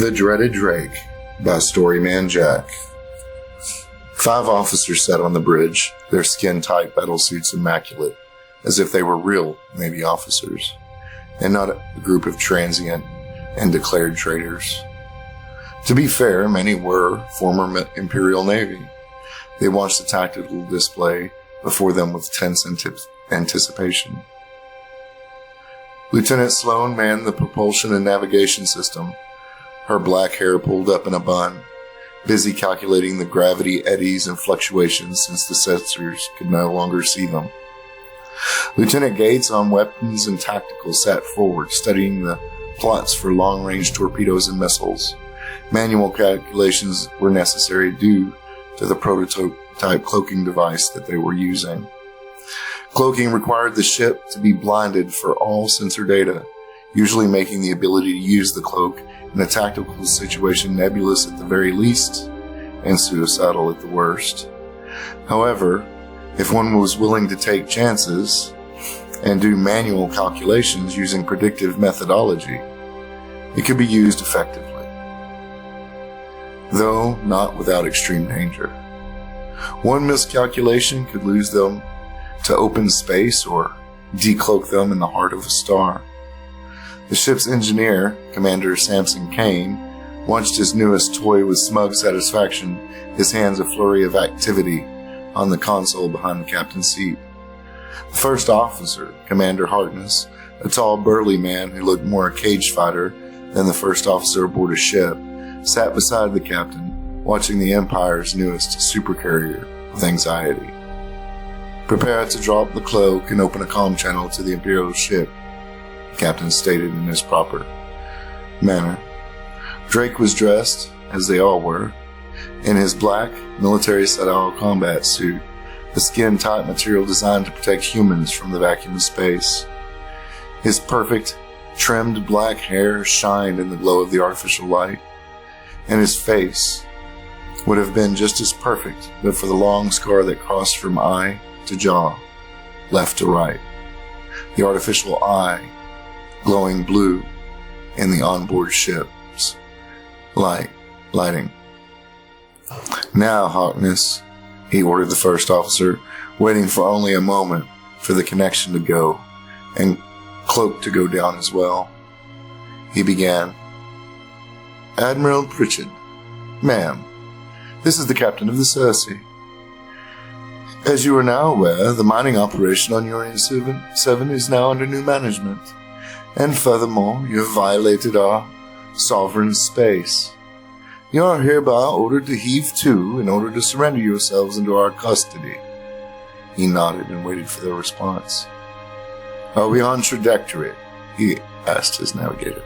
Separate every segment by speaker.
Speaker 1: The Dreaded Drake by StoryMan-Jack. 5 officers sat on the bridge, their skin-tight battlesuits immaculate, as if they were real Navy officers, and not a group of transient and declared traitors. To be fair, many were former Imperial Navy. They watched the tactical display before them with tense anticipation. Lieutenant Sloan manned the propulsion and navigation system, her black hair pulled up in a bun, busy calculating the gravity eddies and fluctuations since the sensors could no longer see them. Lieutenant Gates, on weapons and tactical, sat forward, studying the plots for long-range torpedoes and missiles. Manual calculations were necessary due to the prototype cloaking device that they were using. Cloaking required the ship to be blinded for all sensor data, usually making the ability to use the cloak in a tactical situation nebulous at the very least and suicidal at the worst. However, if one was willing to take chances and do manual calculations using predictive methodology, it could be used effectively, though not without extreme danger. One miscalculation could lose them to open space or decloak them in the heart of a star. The ship's engineer, Commander Samson Kane, watched his newest toy with smug satisfaction, his hands a flurry of activity on the console behind the captain's seat. The first officer, Commander Harkness, a tall, burly man who looked more a cage fighter than the first officer aboard a ship, sat beside the captain, watching the Empire's newest supercarrier with anxiety. "Prepare to drop the cloak and open a comm channel to the Imperial ship," the captain stated in his proper manner. Drake was dressed, as they all were, in his black military-style combat suit, the skin-tight material designed to protect humans from the vacuum of space. His perfect, trimmed black hair shined in the glow of the artificial light, and his face would have been just as perfect but for the long scar that crossed from eye to jaw, left to right. The artificial eye glowing blue in the onboard ship's lighting. "Now, Harkness," he ordered the first officer, waiting for only a moment for the connection to go and cloak to go down as well. He began. "Admiral Pritchard, ma'am, this is the captain of the Circe. As you are now aware, the mining operation on Urian 7 is now under new management, and furthermore, you have violated our sovereign space. You are hereby ordered to heave to in order to surrender yourselves into our custody." He nodded and waited for their response. "Are we on trajectory?" he asked his navigator.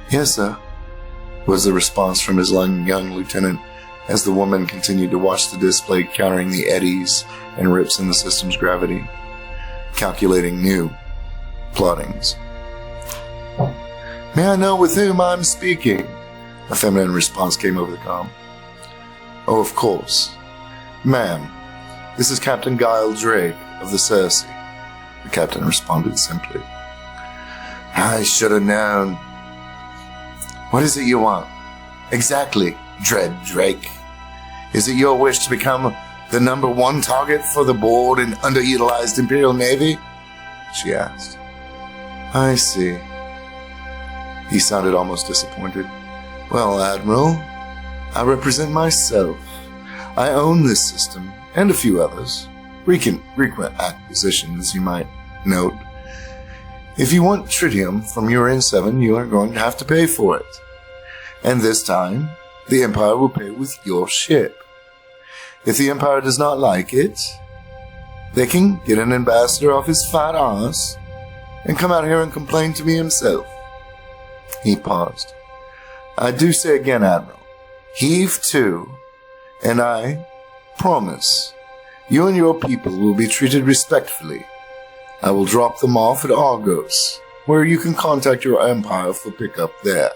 Speaker 1: "Yes, sir," was the response from his young lieutenant, as the woman continued to watch the display countering the eddies and rips in the system's gravity, calculating new plottings. "May I know with whom I'm speaking?" A feminine response came over the comm. "Oh, of course. Ma'am, this is Captain Guile Drake of the Circe," the captain responded simply. "I should have known. What is it you want?" "Exactly, Dread Drake. Is it your wish to become the #1 target for the bored and underutilized Imperial Navy?" she asked. "I see." He sounded almost disappointed. "Well, Admiral, I represent myself. I own this system, and a few others. Frequent acquisitions, you might note. If you want tritium from Urian 7, you are going to have to pay for it. And this time, the Empire will pay with your ship. If the Empire does not like it, they can get an ambassador off his fat ass and come out here and complain to me himself." He paused. "I do say again, Admiral, heave to, and I promise you and your people will be treated respectfully. I will drop them off at Argos, where you can contact your Empire for pickup there."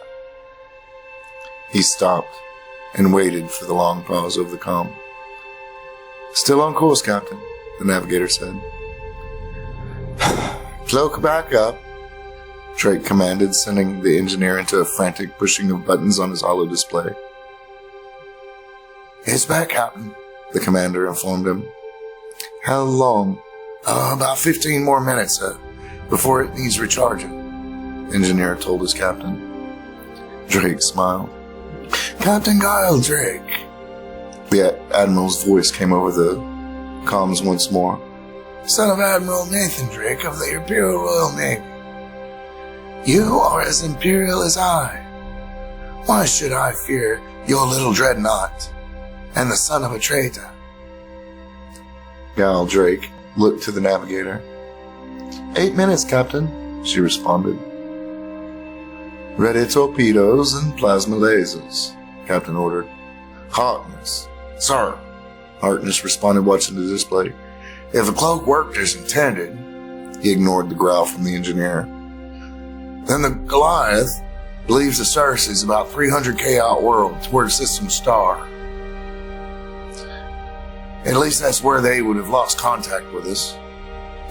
Speaker 1: He stopped and waited for the long pause of the comm. "Still on course, Captain," the navigator said. "Cloak back up. Drake commanded, sending the engineer into a frantic pushing of buttons on his holo display. "It's back, Captain," the commander informed him. "How long?" About 15 more minutes, before it needs recharging," the engineer told his captain. Drake smiled. "Captain Guile Drake." The Admiral's voice came over the comms once more. "Son of Admiral Nathan Drake of the Imperial Royal Navy. You are as imperial as I. Why should I fear your little dreadnought and the son of a traitor?" Guile Drake looked to the navigator. 8 minutes, Captain," she responded. "Ready torpedoes and plasma lasers," Captain ordered. "Harkness." "Sir," Harkness responded, watching the display. "If the cloak worked as intended," he ignored the growl from the engineer, "then the Goliath believes the Cersei is about 300k outworld toward the system star. At least that's where they would have lost contact with us.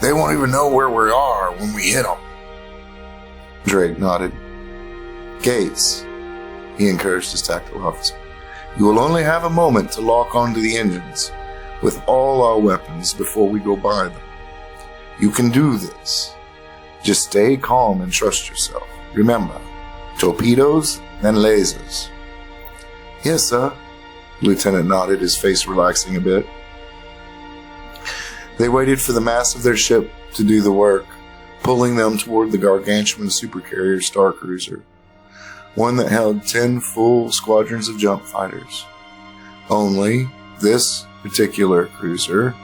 Speaker 1: They won't even know where we are when we hit them." Drake nodded. "Gates," he encouraged his tactical officer. "You will only have a moment to lock onto the engines with all our weapons before we go by them. You can do this. Just stay calm and trust yourself. Remember, torpedoes and lasers." "Yes, sir," the lieutenant nodded, his face relaxing a bit. They waited for the mass of their ship to do the work, pulling them toward the gargantuan supercarrier Star Cruiser, one that held 10 full squadrons of jump fighters. Only this particular cruiser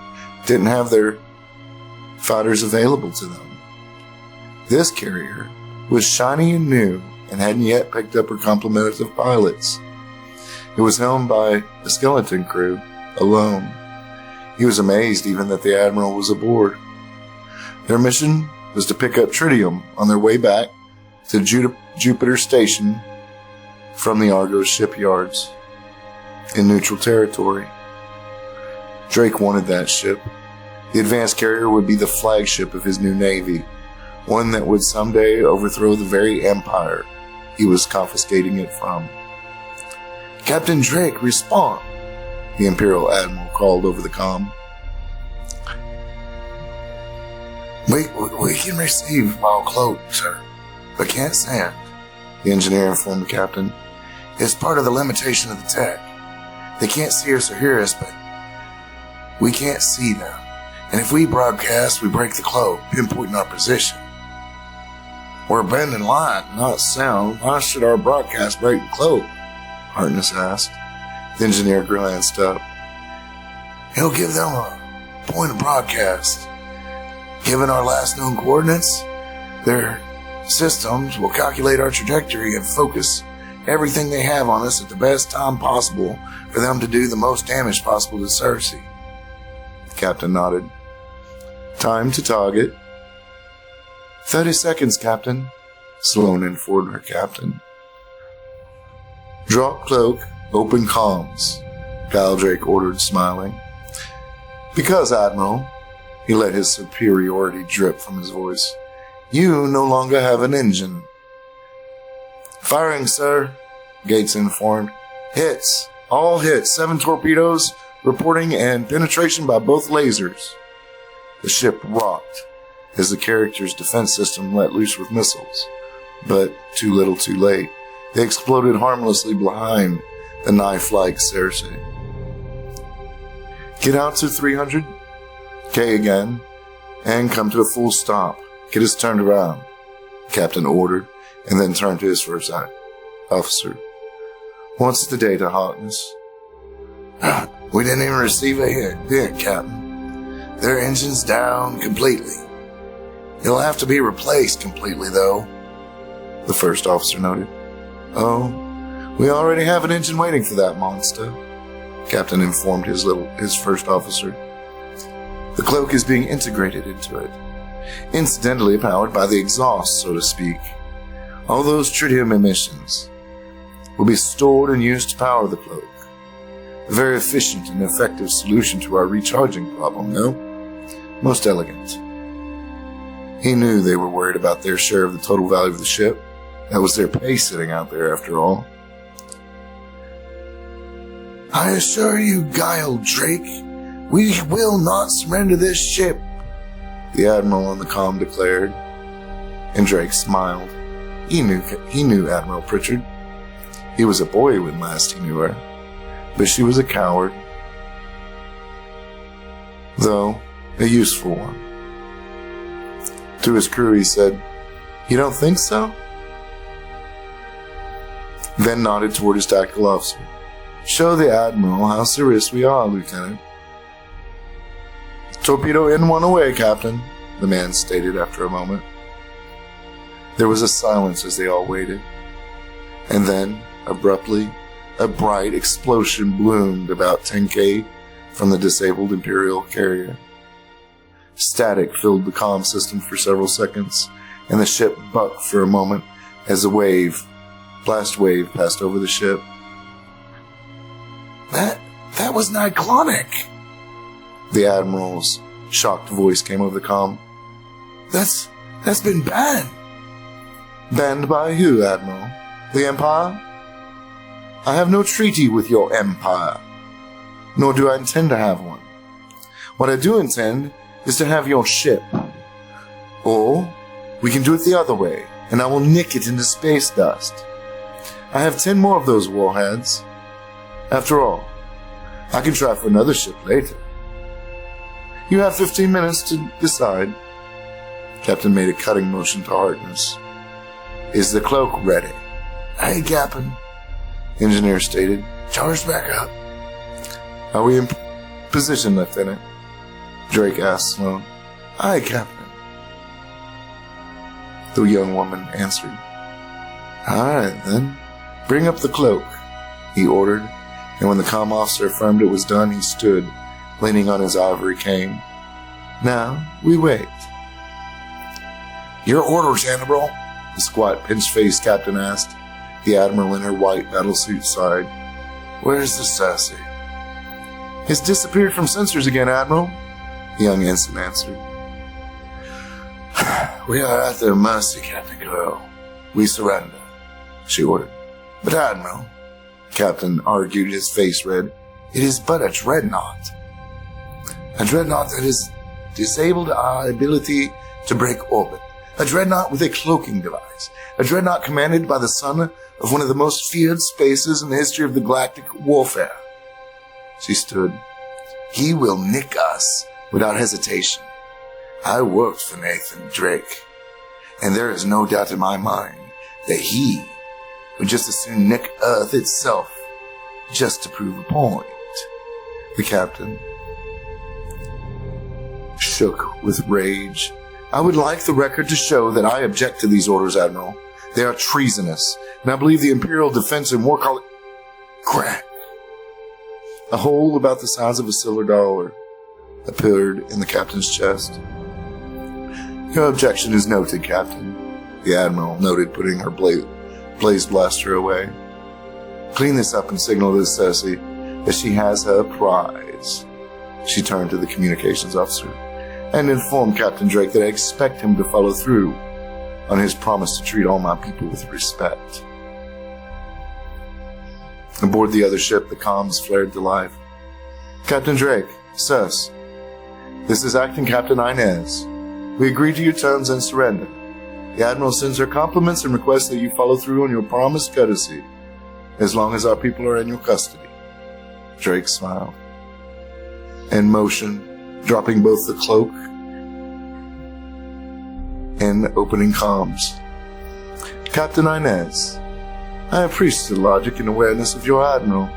Speaker 1: didn't have their fighters available to them. This carrier was shiny and new and hadn't yet picked up her complement of pilots. It was helmed by a skeleton crew, alone. He was amazed even that the Admiral was aboard. Their mission was to pick up tritium on their way back to Jupiter Station from the Argos shipyards in neutral territory. Drake wanted that ship. The advanced carrier would be the flagship of his new navy, one that would someday overthrow the very empire he was confiscating it from. "Captain Drake, respond," the Imperial Admiral called over the comm. We can receive while cloaked, sir, but can't send," the engineer informed the captain. "It's part of the limitation of the tech. They can't see us or hear us, but we can't see them. And if we broadcast, we break the cloak, pinpointing our position. We're bending light, not sound. Why should our broadcast break the cloak?" Harkness asked. The engineer glanced up. "He'll give them a point of broadcast. Given our last known coordinates, their systems will calculate our trajectory and focus everything they have on us at the best time possible for them to do the most damage possible to Cersei." The captain nodded. "Time to target." 30 seconds, Captain," Sloan informed her captain. "Drop cloak, open comms," Guile Drake ordered, smiling. "Because, Admiral," he let his superiority drip from his voice, "you no longer have an engine." "Firing, sir," Gates informed. "Hits. All hits. 7 torpedoes, reporting and penetration by both lasers." The ship rocked as the character's defense system let loose with missiles. But too little too late. They exploded harmlessly behind the knife-like Cersei. "Get out to 300K again, and come to a full stop. Get us turned around," the captain ordered, and then turned to his first officer. "What's the data, Harkness?" "We didn't even receive a hit, Captain. Their engine's down completely. It'll have to be replaced completely, though," the first officer noted. "Oh, we already have an engine waiting for that monster," the captain informed his first officer. "The cloak is being integrated into it, incidentally powered by the exhaust, so to speak. All those tritium emissions will be stored and used to power the cloak. A very efficient and effective solution to our recharging problem, no? Most elegant." He knew they were worried about their share of the total value of the ship. That was their pay sitting out there, after all. I assure you, Guile Drake, we will not surrender this ship, the Admiral on the comm declared. And Drake smiled. He knew Admiral Pritchard. He was a boy when last he knew her, but she was a coward, though a useful one. To his crew he said, "You don't think so?" Then nodded toward his tactical officer. "Show the Admiral how serious we are, Lieutenant." "Torpedo in, one away, Captain," the man stated after a moment. There was a silence as they all waited. And then, abruptly, a bright explosion bloomed about 10K from the disabled Imperial carrier. Static filled the comm system for several seconds, and the ship bucked for a moment as a blast wave passed over the ship. That was cyclonic," the Admiral's shocked voice came over the comm. That's been banned." "Banned by who, Admiral? The Empire?" "I have no treaty with your Empire, nor do I intend to have one. What I do intend is to have your ship. Or we can do it the other way, and I will nick it into space dust. I have 10 more of those warheads. After all, I can try for another ship later. You have 15 minutes to decide." Captain made a cutting motion to Harkness. "Is the cloak ready?" "Aye, Captain," Engineer stated. "Charge back up." "Are we in position, Lieutenant?" Drake asked Sloan. "Aye, Captain," the young woman answered. "All right, then. Bring up the cloak," he ordered, and when the comm officer affirmed it was done, he stood, leaning on his ivory cane. "Now, we wait." "Your orders, Admiral?" the squat, pinch-faced captain asked. The Admiral in her white battlesuit sighed. "Where's the Sassy?" "It's disappeared from sensors again, Admiral," the young ensign answered. "We are at their mercy, Captain Girl. We surrender," she ordered. "But Admiral," Captain argued, his face red, "it is but a dreadnought. A dreadnought that has disabled our ability to break orbit. A dreadnought with a cloaking device. A dreadnought commanded by the son of one of the most feared spaces in the history of the galactic warfare." She stood. "He will nick us without hesitation. I worked for Nathan Drake, and there is no doubt in my mind that he would just as soon nick Earth itself just to prove a point." The captain shook with rage. "I would like the record to show that I object to these orders, Admiral. They are treasonous, and I believe the Imperial Defense and War College—" Crack! A hole about the size of a silver dollar appeared in the captain's chest. "Your objection is noted, Captain," the Admiral noted, putting her blaze blaster away. "Clean this up and signal to the Cersei that she has her prize." She turned to the communications officer. "And inform Captain Drake that I expect him to follow through on his promise to treat all my people with respect." Aboard the other ship, the comms flared to life. "Captain Drake, Sus, this is Acting Captain Inez. We agree to your terms and surrender. The Admiral sends her compliments and requests that you follow through on your promised courtesy, as long as our people are in your custody." Drake smiled and motioned, dropping both the cloak and opening comms. "Captain Inez, I appreciate the logic and awareness of your Admiral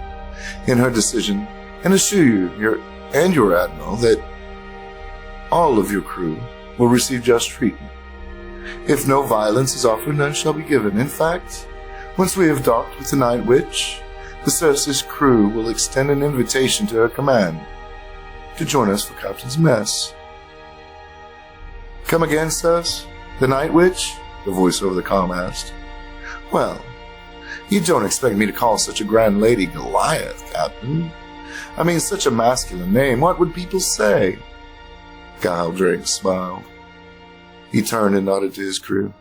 Speaker 1: in her decision, and assure you, your Admiral, that all of your crew will receive just treatment. If no violence is offered, none shall be given. In fact, once we have docked with the Night Witch, the Cersei's crew will extend an invitation to her command to join us for Captain's Mess." "Come again, Sus? The Night Witch?" the voice over the comm asked. "Well, you don't expect me to call such a grand lady Goliath, Captain. I mean, such a masculine name. What would people say?" Guile Drake smiled. He turned and nodded to his crew.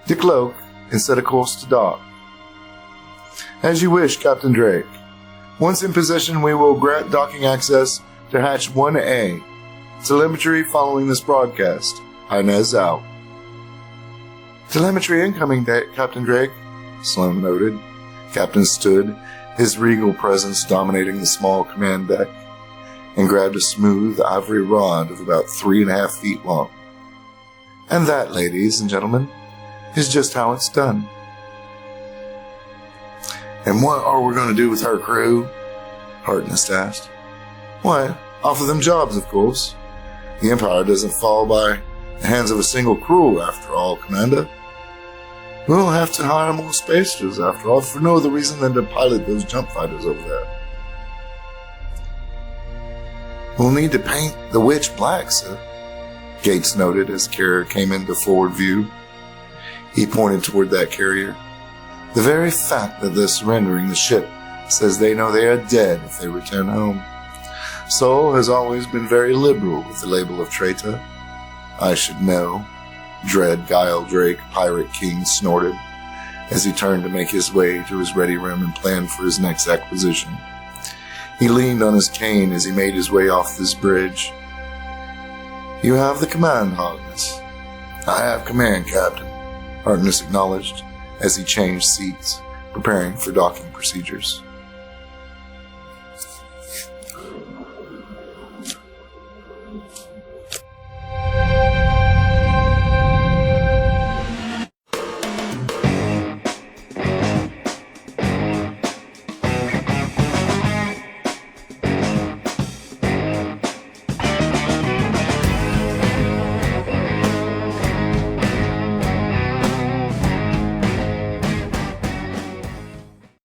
Speaker 1: "Decloak and set a course to dock." "As you wish, Captain Drake. Once in position, we will grant docking access to hatch 1A. Telemetry following this broadcast. Inez out." "Telemetry incoming, Captain Drake," Sloan noted. Captain stood, his regal presence dominating the small command deck, and grabbed a smooth ivory rod of about 3.5 feet long. "And that, ladies and gentlemen, is just how it's done." "And what are we going to do with her crew?" Harkness asked. "Why, offer them jobs, of course. The Empire doesn't fall by the hands of a single crew, after all, Commander. We'll have to hire more spacers, after all, for no other reason than to pilot those jump fighters over there." "We'll need to paint the Witch black, sir," Gates noted as the carrier came into forward view. He pointed toward that carrier. "The very fact that they're surrendering the ship says they know they are dead if they return home. Sol has always been very liberal with the label of traitor. I should know," Dread Guile Drake, Pirate King, snorted as he turned to make his way to his ready room and plan for his next acquisition. He leaned on his cane as he made his way off this bridge. "You have the command, Harkness." "I have command, Captain," Harkness acknowledged as he changed seats, preparing for docking procedures.